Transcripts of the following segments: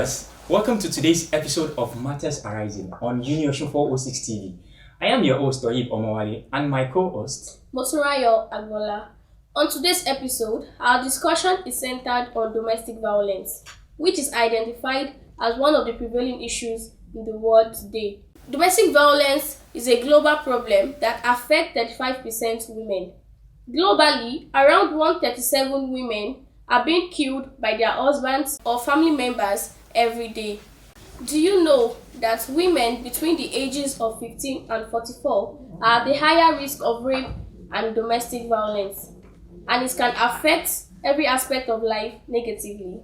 viewers, welcome to today's episode of Matters Arising on Uniocean 406 TV. I am your host, Oyib Omawale, and my co-host, Moturayo Agbola. On today's episode, our discussion is centered on domestic violence, which is identified as one of the prevailing issues in the world today. Domestic violence is a global problem that affects 35% women. Globally, around 137 women are being killed by their husbands or family members every day. Do you know that women between the ages of 15 and 44 are at the higher risk of rape and domestic violence, and it can affect every aspect of life negatively?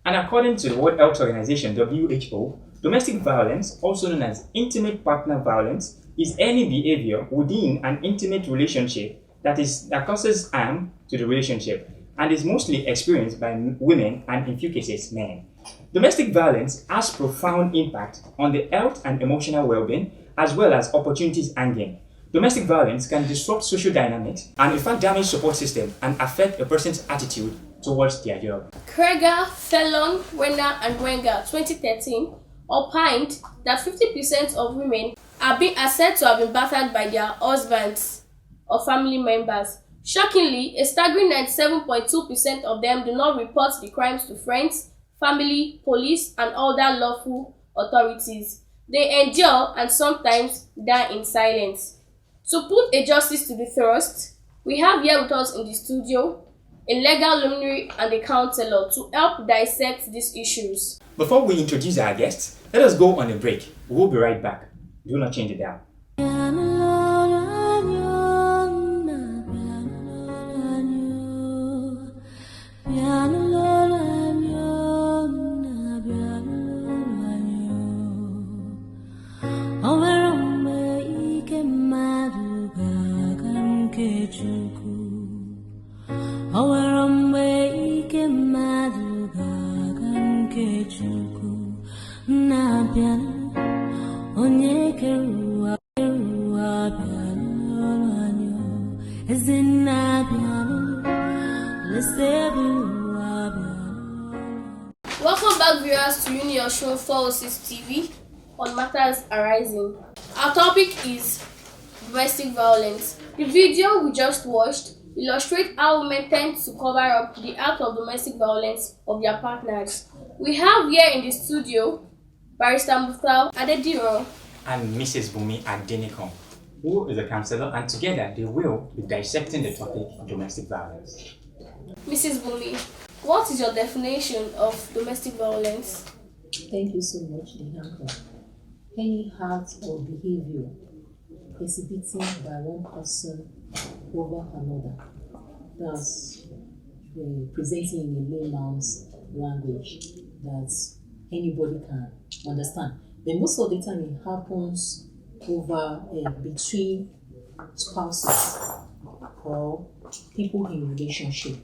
And according to the World Health Organization (WHO), domestic violence, also known as intimate partner violence, is any behavior within an intimate relationship that causes harm to the relationship and is mostly experienced by women and, in few cases, men. Domestic violence has profound impact on the health and emotional well-being, as well as opportunities and gain. Domestic violence can disrupt social dynamics and, in fact, damage support system and affect a person's attitude towards their job. Kreger, Fellon, Wenner, and Wenger 2013 opined that 50% of women are being said to have been battered by their husbands or family members. Shockingly, a staggering 97.2% of them do not report the crimes to friends, family, police, and other lawful authorities. They endure and sometimes die in silence. To put a justice to the thrust, we have here with us in the studio a legal luminary and a counselor to help dissect these issues. Before we introduce our guests, let us go on a break. We'll be right back. Do not change it down. Welcome back, viewers, to Uniocean 406 TV on Matters Arising. Our topic is domestic violence. The video we just watched illustrates how women tend to cover up the act of domestic violence of their partners. We have here in the studio Barrister Muthal Adediro and Mrs. Bumi Adenikon, who is a counselor, and together they will be dissecting the topic of domestic violence. Mrs. Bumi, what is your definition of domestic violence? Thank you so much, Dinanko. Any act or behavior exhibiting by one person over another, that's presenting in a layman's language that anybody can understand. But most of the time it happens over between spouses or people in relationship.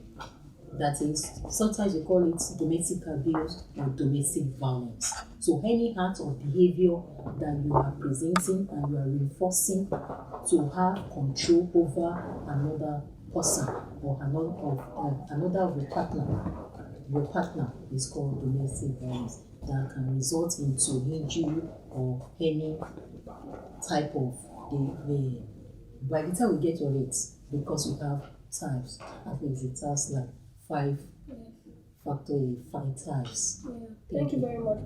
That is, sometimes we call it domestic abuse or domestic violence. So any act or behavior that you are presenting and you are reinforcing to have control over another person or another of your partner is called domestic violence. That can result into injury or any type of by the time we get to it, because we have types, at least it has like 5 types. Yeah. Thank you very much.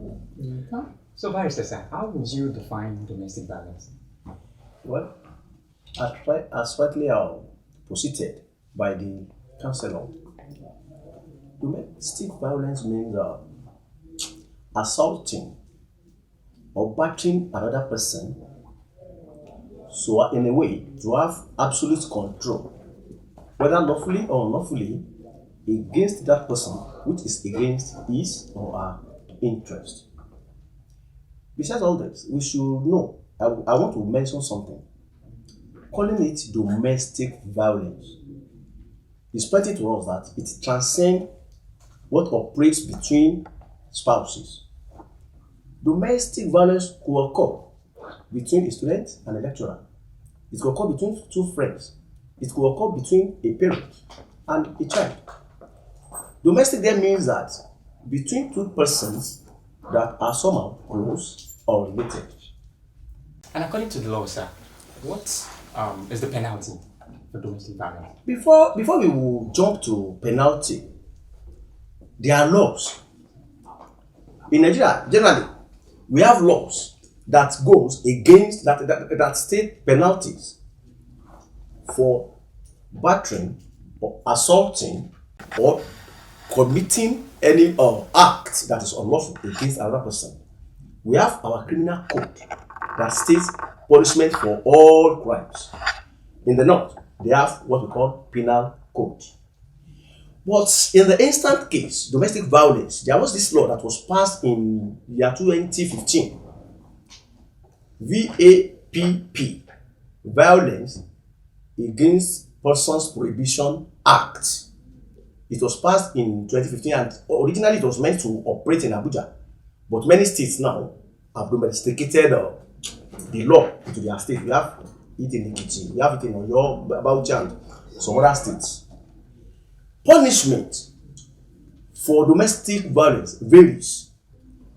So, Barrister sir, how would you define domestic violence? Well, as rightly posited by the counselor, domestic violence means assaulting or battering another person, so in a way to have absolute control, whether lawfully or unlawfully, against that person, which is against his or her interest. Besides all this, we should know, I want to mention something. Calling it domestic violence is pointing to us that it transcends what operates between spouses. Domestic violence could occur between a student and a lecturer. It could occur between two friends. It could occur between a parent and a child. Domestic then means that between two persons that are somehow close or related. And according to the law, sir, what is the penalty for domestic violence? Before we will jump to penalty, there are laws. In Nigeria, generally, we have laws that goes against that state penalties for battering or assaulting or committing any act that is unlawful against another person. We have our criminal code that states punishment for all crimes. In the north, they have what we call penal code. But in the instant case, domestic violence, there was this law that was passed in year 2015. VAPP, Violence Against Persons Prohibition Act. It was passed in 2015 and originally it was meant to operate in Abuja. But many states now have domesticated the law into their state. We have it in Ekiti, we have it in Oyo, Bauchi, and some other states. Punishment for domestic violence varies.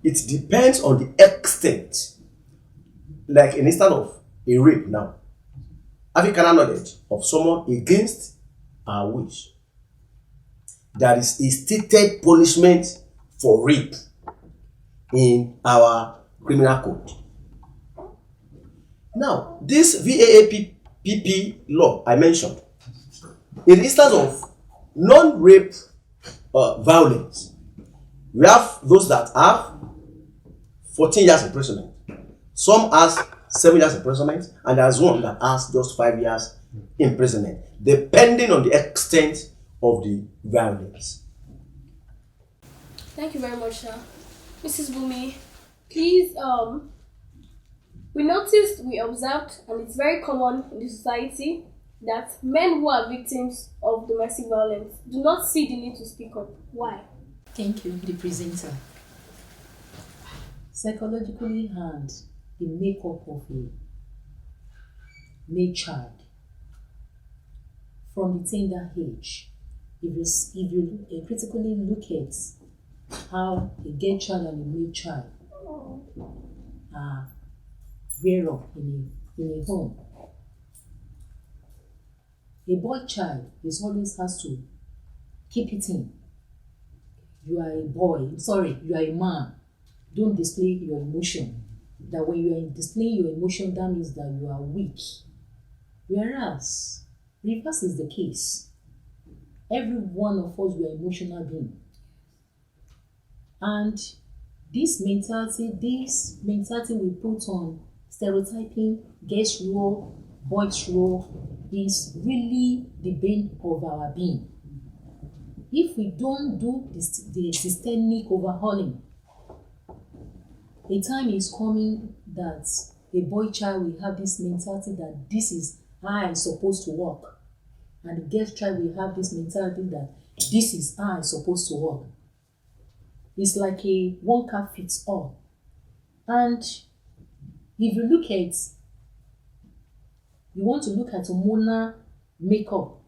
It depends on the extent. Like in instance of a rape now, having carnal knowledge of someone against our wish, there is a stated punishment for rape in our criminal code. Now, this VAPP law I mentioned, in the instance of non-rape violence, we have those that have 14 years imprisonment. Some has 7 years imprisonment, and there's one that has just 5 years imprisonment, depending on the extent of the violence. Thank you very much, sir. Mrs. Bumi, please, we observed, and it's very common in the society, that men who are victims of domestic violence do not see the need to speak up. Why? Thank you, the presenter. Psychologically and the makeup of a male child from the tender age, if you critically look at how a girl child and a male child are reared up in a home, a boy child is always has to keep it in. You are a boy, you are a man. Don't display your emotion. That when you are displaying your emotion, that means that you are weak. Whereas, reverse is the case. Every one of us, we are emotional beings. And this mentality we put on stereotyping, girls role, boys role, is really the bane of our being. If we don't do the systemic overhauling, a time is coming that a boy child will have this mentality that this is how I'm supposed to work. And the girl child will have this mentality that this is how I'm supposed to work. It's like a one cap fits all. And if you want to look at hormonal makeup,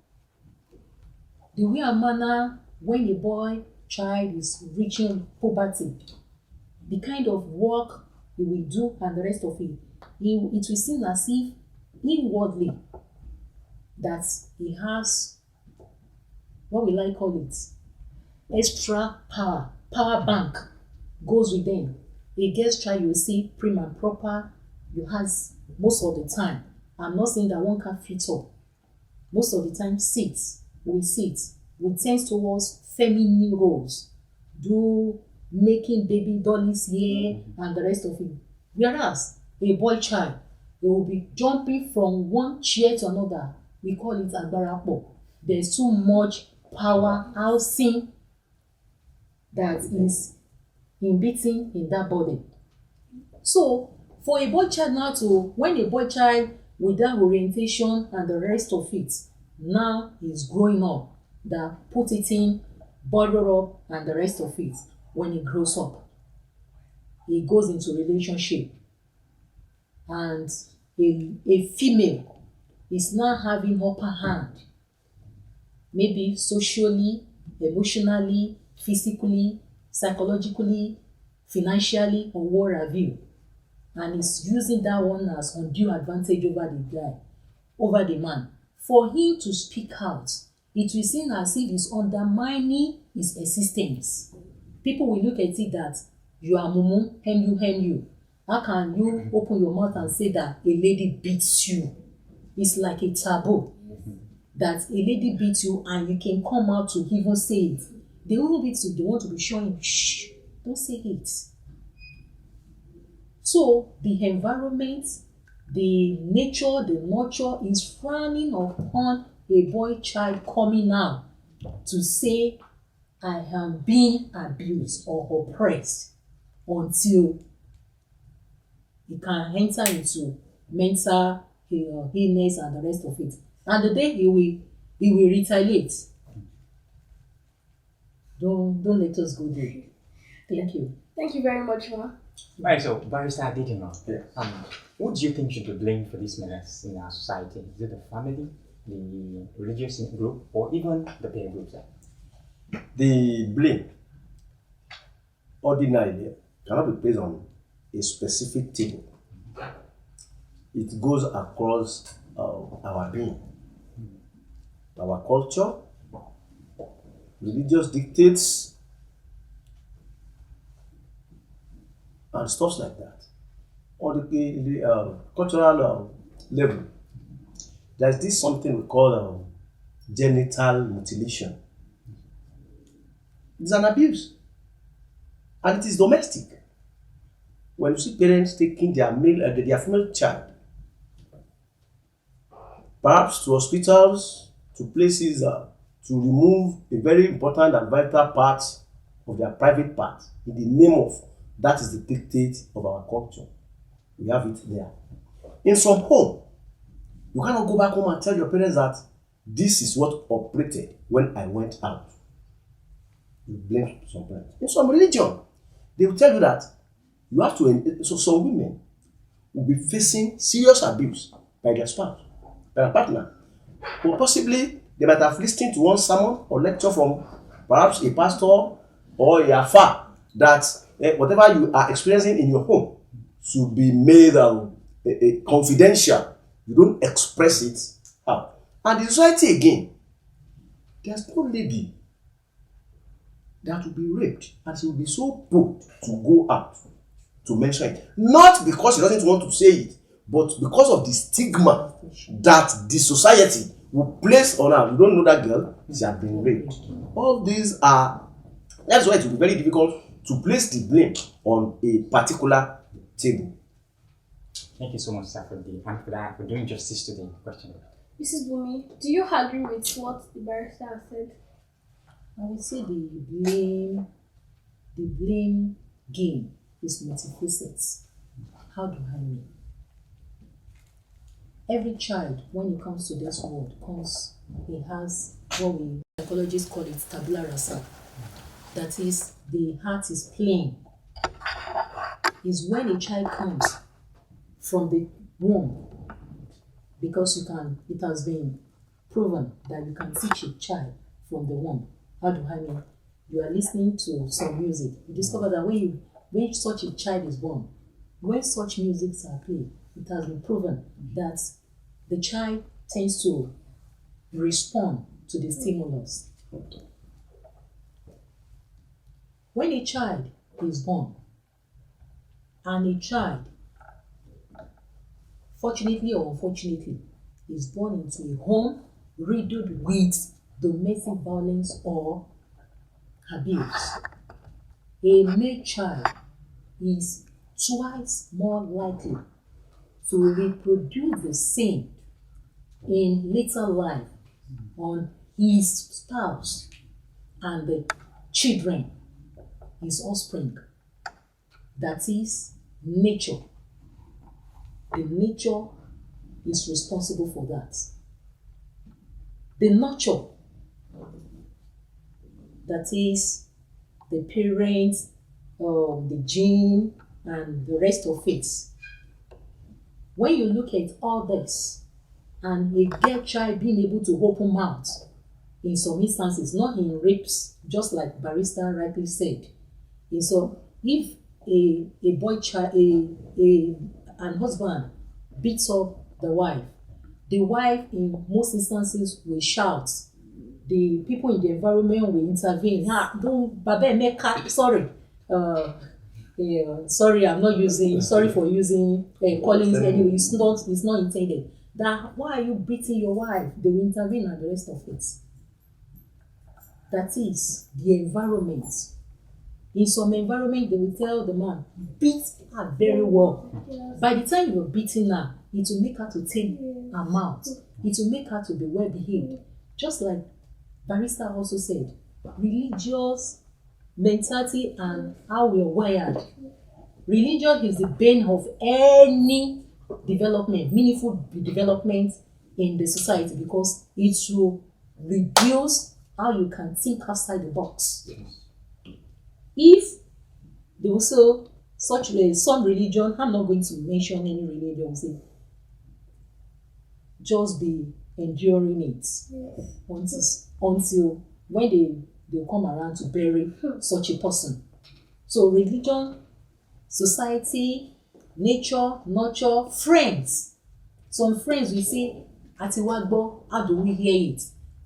the way and manner when a boy child is reaching puberty, the kind of work he will do and the rest of it, it will seem as if inwardly that he has, what will I call it, extra power bank goes with them. A girl's child, you will see prim and proper, you has most of the time. I'm not saying that one can fit up. Most of the time, we tend towards feminine roles, do making baby dollies here and the rest of it. Whereas a boy child, they will be jumping from one chair to another. We call it agbarapo. There's too much power housing that is inhibiting in that body. So for a boy child now when a boy child with that orientation and the rest of it now is growing up, that put it in, border up and the rest of it, when he grows up, he goes into relationship and a female is now having upper hand, maybe socially, emotionally, physically, psychologically, financially or what have you, and is using that one as undue advantage over the guy, over the man, for him to speak out, it will seem as if it's undermining his existence. People will look at it that you are mumu, hem you. How can you open your mouth and say that a lady beats you? It's like a taboo that a lady beats you and you can come out to even say it. They want to be showing, shh, don't say it. So the environment, the nature, the nurture is frowning upon a boy child coming out to say, I am being abused or oppressed, until he can enter into mental illness and the rest of it. And the day he will retaliate. Don't let us go there. Thank you. Thank you very much, Ma. Right, so Barrister Adedina, Yes. what do you think should be blamed for this menace in our society? Is it the family, the religious group, or even the peer groups? The blame ordinarily cannot be placed on a specific table. It goes across our being, our culture, religious dictates, and stuff like that. On the cultural level, there's this something we call genital mutilation. It's an abuse, and it is domestic. When you see parents taking their female child, perhaps to hospitals, to places to remove a very important and vital part of their private part, in the name of that is the dictate of our culture. We have it there. In some home, you cannot go back home and tell your parents that this is what operated when I went out. You blame some parents. In some religion, they will tell you that you have to. So some women will be facing serious abuse by their spouse, by their partner, or possibly they might have listened to one sermon or lecture from perhaps a pastor or a afar that whatever you are experiencing in your home should be made confidential. You don't express it out. And the society again, there's no lady that will be raped and she will be so bold to go out to mention it. Not because she doesn't want to say it, but because of the stigma that the society will place on her. You don't know that girl, she has been raped. All these are, that's why it will be very difficult to place the blame on a particular table. Thank you so much, sir, for doing justice to the question. Mrs. Bumi, do you agree with what the barrister has said? I would say the blame game is multifaceted. How do I mean? Every child, when it comes to this world, he has what we psychologists call it tabula rasa. That is, the heart is plain. Is when a child comes from the womb, because it has been proven that you can teach a child from the womb. How do I mean? You are listening to some music. You discover that when such a child is born, when such musics are played, it has been proven that the child tends to respond to the stimulus. When a child is born, and a child, fortunately or unfortunately, is born into a home riddled with domestic violence or abuse, a male child is twice more likely to reproduce the same in later life on his spouse and the children, his offspring. That is nature. The nature is responsible for that. The nurture, that is the parents, the gene, and the rest of it. When you look at all this, and a girl child being able to open mouth, in some instances, not in rapes, just like Barrister rightly said. And so, if a boy child, an husband beats up the wife in most instances will shout. The people in the environment will intervene. Don't, Babe, make sorry. Sorry, I'm not using. Sorry for using callings anyway. It's not intended. That why are you beating your wife? They will intervene and the rest of it. That is the environment. In some environment, they will tell the man, beat her very well. Yes. By the time you're beating her, it will make her to tame her mouth. It will make her to be well behaved. Just like Barrister also said, religious mentality and how we are wired. Religion is the bane of any development, meaningful development in the society, because it will reduce how you can think outside the box. If they also some religion, I'm not going to mention any religion, say just be enduring it until when they come around to bury such a person. So religion, society, nature, nurture, friends. Some friends will say, Atiwagbo, how do we hear it?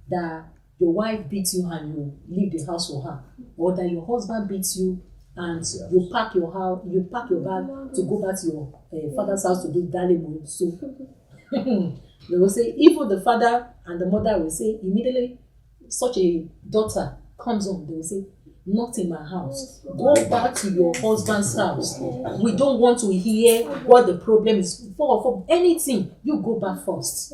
That your wife beats you and you leave the house for her, or that your husband beats you and you pack your bag to go back to your father's house to do dalibu. So they will say, even the father and the mother will say immediately, such a daughter comes home, they will say, not in my house. Go back to your husband's house. We don't want to hear what the problem is. For anything, you go back first.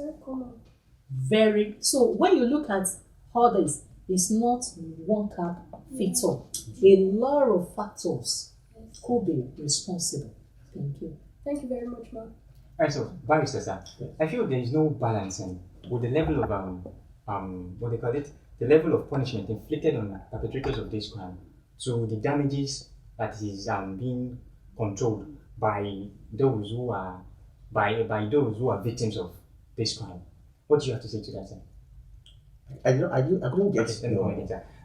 So when you look at all this, it's not one cap fits all. A lot of factors could be responsible. Thank you. Thank you very much, ma'am. Alright, so Barrister, sir, I feel there is no balancing with the level of what they call it, the level of punishment inflicted on perpetrators of this crime to the damages that is being controlled by those who are victims of this crime. What do you have to say to that, sir? I couldn't get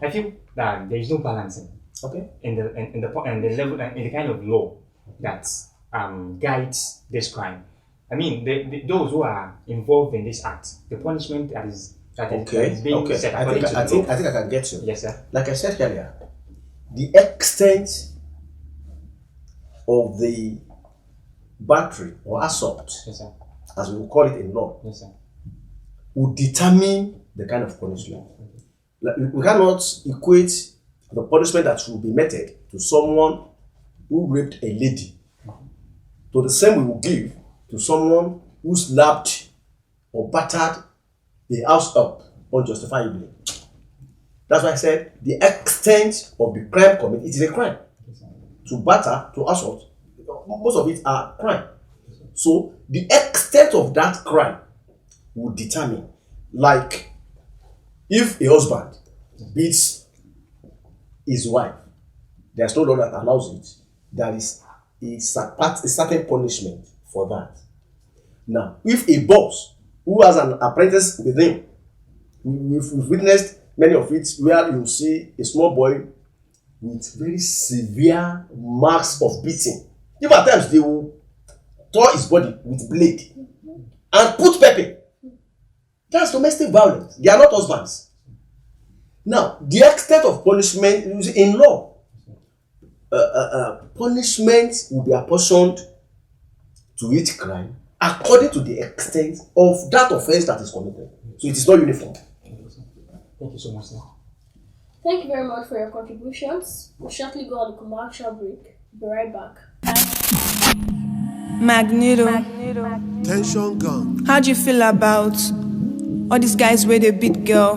I feel that there is no balancing. Okay. In the level and in the kind of law that guides this crime. I mean, those who are involved in this act, the punishment that is being set according to the law. I think I can get you. Yes, sir. Like I said earlier, the extent of the battery or assault, yes, sir, as we will call it in law, yes, sir, will determine the kind of punishment. Like, we cannot equate the punishment that will be meted to someone who raped a lady to the same we will give to someone who slapped or battered the house up unjustifiably. That's why I said the extent of the crime committed, it is a crime. To batter, to assault, most of it are crime. So the extent of that crime will determine, like if a husband beats his wife, there's no law that allows it. There is a certain punishment for that. Now, if a boss who has an apprentice with him, we've witnessed many of it where you see a small boy with very severe marks of beating. Even at times they will tore his body with blade and put pepper. That's domestic violence. They are not husbands. Now, the extent of punishment in law, punishment will be apportioned to each crime according to the extent of that offense that is committed. So it is not uniform. Thank you so much, sir. Thank you very much for your contributions. We'll shortly go on a commercial break. Be right back. Magneto. Tension gun. How do you feel about all these guys where they beat girl?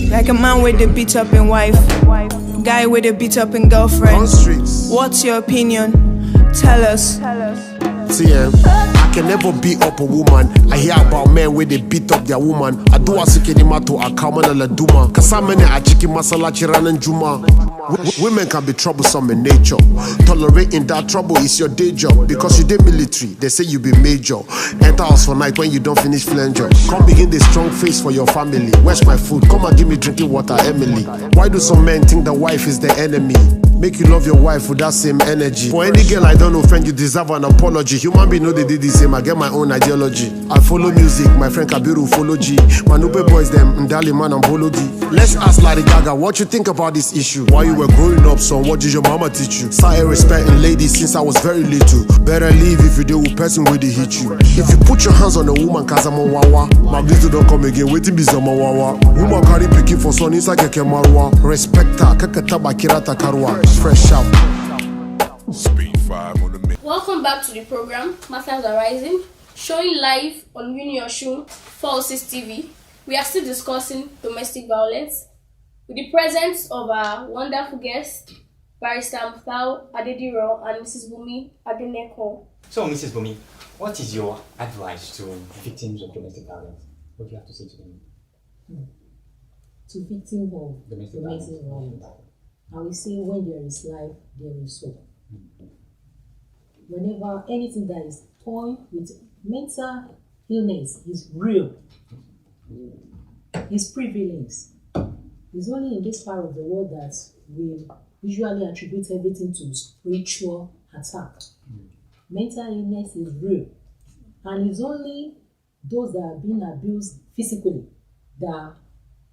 Like a man where they beat up in wife, guy where they beat up in girlfriend. On streets. What's your opinion? Tell us. TM, I can never beat up a woman. I hear about men where they beat up their woman. I do a sikinima to a common la duma. Kasamene a chiki masala chiran juma. Women can be troublesome in nature. Tolerating that trouble is your day job. Because you did military, they say you be major. Enter house for night when you don't finish flanger. Come begin the strong face for your family. Where's my food? Come and give me drinking water, Emily. Why do some men think the wife is the enemy? Make you love your wife with that same energy. For any girl I don't offend, you deserve an apology. Human being know they did the same, I get my own ideology. I follow music, my friend Kabiru follow G. Manube boys them, Ndali man and Bolo D. Let's ask Larry Gaga, what you think about this issue? While you were growing up, son, what did your mama teach you? Started respecting ladies since I was very little. Better leave if you deal with person where they hit you. If you put your hands on a woman, Kazama Wawa, my blizzard don't come again, waiting be Zama Wawa. Woman carry picking for son inside Keke Marwa. Respect her, Kakataba Kirata Karwa. Fresh out. Speed 5 on the minute. Welcome back to the program, Matters Are Rising, showing live on Uniosun 406 TV. We are still discussing domestic violence with the presence of our wonderful guest, Barrister Muthau Adediro and Mrs. Bumi Adeneko. So, Mrs. Bumi, what is your advice to victims of domestic violence? What do you have to say to them? To victims of Domestic domestic violence, I will say when there is life, there is hope. Whenever anything that is toying with mental illness is real, is prevalent. It's only in this part of the world that we usually attribute everything to spiritual attack. Mental illness is real, and it's only those that are being abused physically that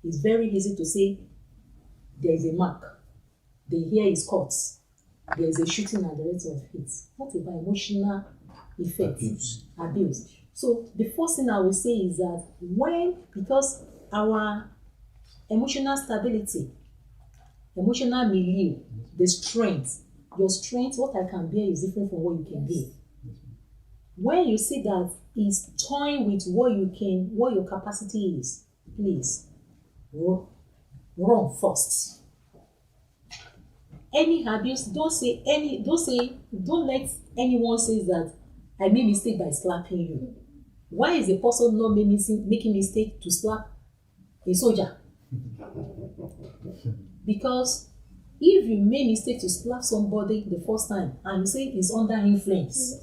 it's very easy to say there is a mark, the hair is cut, there is a shooting and the rest of it. What about emotional effects? Abuse. So the first thing I will say is that because our emotional stability, emotional milieu, the strength, your strength, what I can bear is different from what you can bear. When you see that it's toying with what your capacity is, please run first. Any abuse, don't let anyone say that I made mistake by slapping you. Why is the person not making mistake to slap a soldier? Because if you made mistake to slap somebody the first time and you say it's under influence,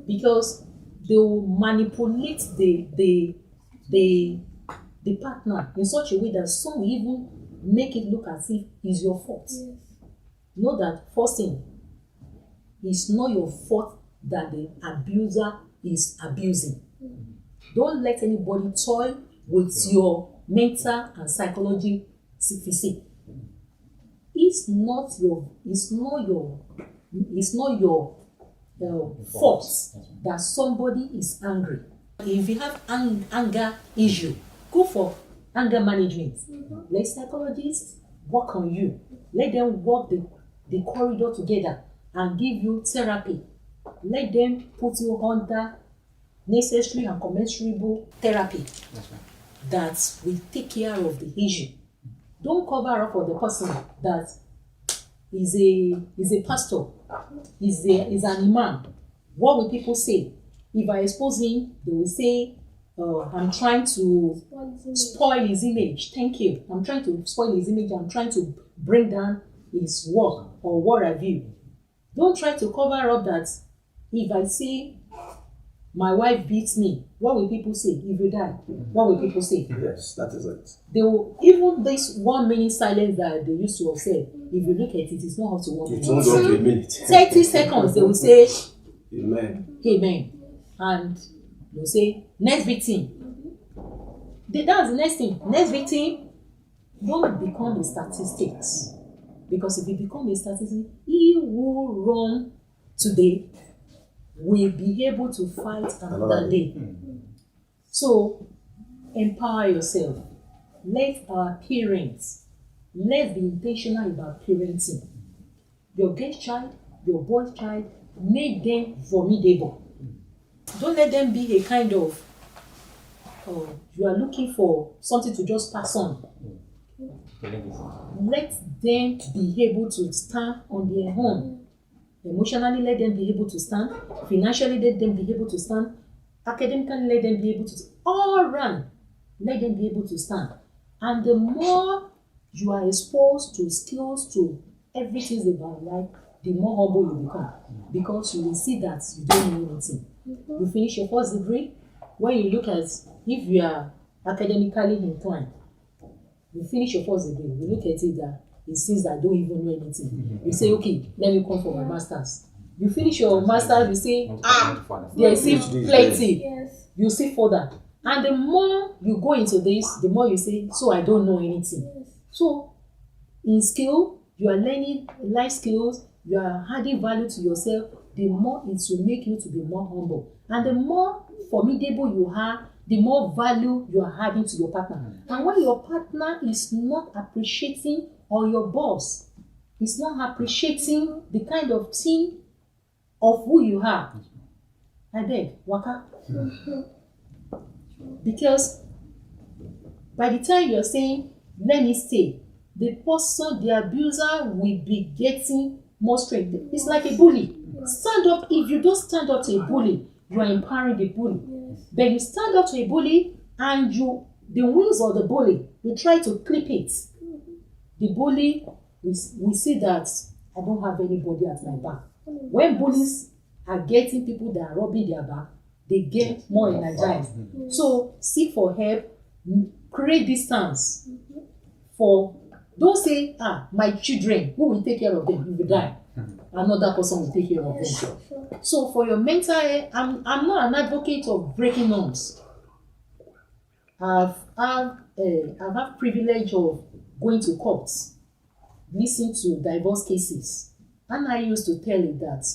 because they will manipulate the partner in such a way that some will even make it look as if it's your fault. Know that first thing, it's not your fault that the abuser is abusing. Don't let anybody toy with your mental and psychology physique. It's not your fault that somebody is angry. If you have anger issue, go for anger management. Let psychologists work on you. Let them walk the corridor together and give you therapy. Let them put you under necessary and commensurable therapy that will take care of the issue. Don't cover up for the person that is a pastor, is an imam. What will people say? If I expose him, they will say, I'm trying to spoil his image. Thank you. I'm trying to spoil his image. I'm trying to bring down his work or what have you. Don't try to cover up that if I say my wife beats me, what will people say? If you die, what will people say? Yes, that is it. They will, even this 1 minute silence that they used to have said, if you look at it, it's not up to 1 minute. It won't go to a minute. 30 seconds, they will say, Amen. Amen. And they'll say, next victim. That's the next thing. Next victim, don't become a statistics. Because if you become a statistic, he who run today will be able to fight another day. So, empower yourself. Let our parents, let's be intentional about parenting. Your girl child, your boy child, make them formidable. Don't let them be a kind of, you are looking for something to just pass on. Let them be able to stand on their own. Emotionally, let them be able to stand. Financially, let them be able to stand. Academically, let them be able to all round. Let them be able to stand. And the more you are exposed to skills, to everything about life, the more humble you become. Because you will see that you don't know anything. You finish your first degree. When you look at if you are academically inclined, you finish your first degree, you look at it that he sees that don't even know anything. You say, okay, let me come for my masters. You finish your masters, you say, there is plenty. Yes. You see further. And the more you go into this, the more you say, so I don't know anything. Yes. So in skill, you are learning life skills, you are adding value to yourself, the more it will make you to be more humble. And the more formidable you are, the more value you are adding to your partner. And when your partner is not appreciating, or your boss is not appreciating the kind of team of who you are, I beg, waka. Because by the time you're saying, let me stay, the person, the abuser will be getting more strength. It's like a bully. Stand up. If you don't stand up to a bully, you are empowering the bully. But you stand up to a bully and the wings of the bully, you try to clip it. The bully, we see that I don't have anybody at my back. When bullies are getting people that are rubbing their back, they get more energized. So seek for help, create distance. Don't say, my children, who will take care of them? You will die. Another person will take care of them. So for your mental health, I'm not an advocate of breaking norms. I've had privilege of going to courts, listening to divorce cases, and I used to tell it that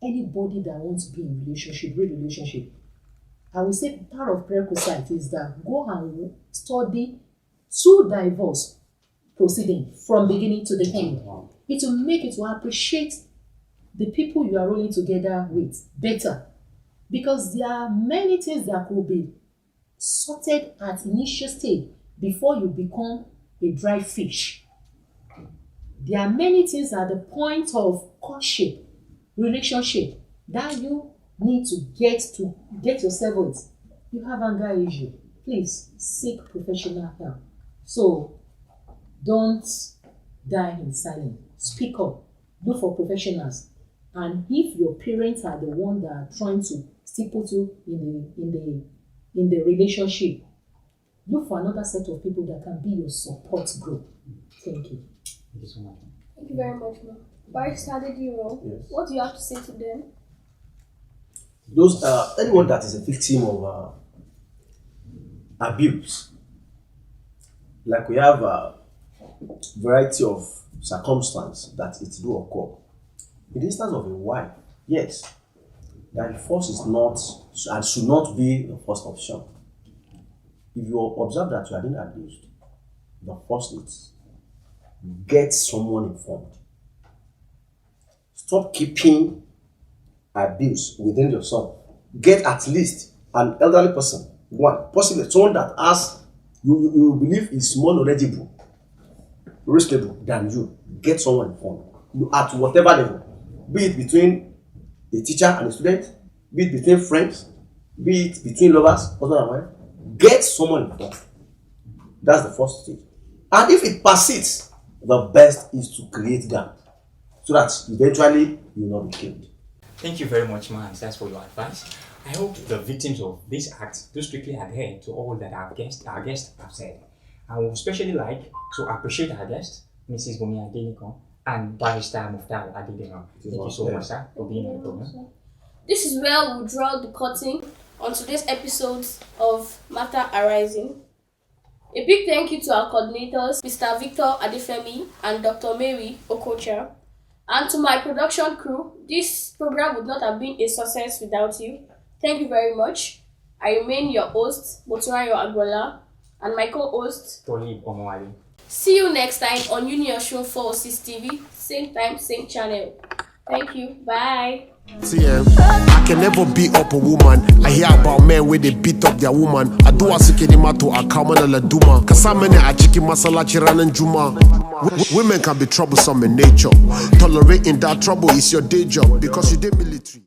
anybody that wants to be in real relationship, I will say part of prerequisite is that go and study 2 divorce proceedings from beginning to the end. It will make you to appreciate the people you are rolling together with better, because there are many things that could be sorted at initial stage before you become a dry fish. There are many things at the point of courtship, relationship, that you need to get yourself with. You have anger issue, please seek professional help. So don't die in silence. Speak up. Look for professionals. And if your parents are the one that are trying to still put you in the relationship, look for another set of people that can be your support group. Thank you. Thank you so much. Thank you very much, ma'am. Barrister Adediro, Yes. what do you have to say to them? Those anyone that is a victim of abuse, like we have a variety of circumstances that it do occur. In the instance of a wife, yes, that divorce is not and should not be the first option. If you observe that you are being abused, the first is get someone informed. Stop keeping abuse within yourself. Get at least an elderly person, one, possibly someone that you believe is more knowledgeable, reasonable than you. Get someone informed at whatever level, be it between a teacher and a student, be it between friends, be it between lovers, husband and wife. Get someone informed. That's the first stage. And if it persists, the best is to create gap so that eventually you will not be killed. Thank you very much, man. Thanks for your advice. I hope the victims of this act do strictly adhere to all that our guests have said. I would especially like to appreciate our guest, Mrs. Bumi Adeniko, and Barrister Muftar Adediro. Thank you so much, sir, for being on the program. This is where we'll draw the curtain on today's episodes of Matter Arising. A big thank you to our coordinators, Mr. Victor Adefemi and Dr. Mary Okocha. And to my production crew, this program would not have been a success without you. Thank you very much. I remain your host, Motunrayo Agbola, and my co-host, Tolib Omowale. See you next time on Union Show 406 TV. Same time, same channel. Thank you. Bye. I can never beat up a woman. I hear about men where they beat up their woman. I do a sikinima to a common la duma. Kasamene a chiki masala chiran and juma. Women can be troublesome in nature. Tolerating that trouble is your day job because you did military.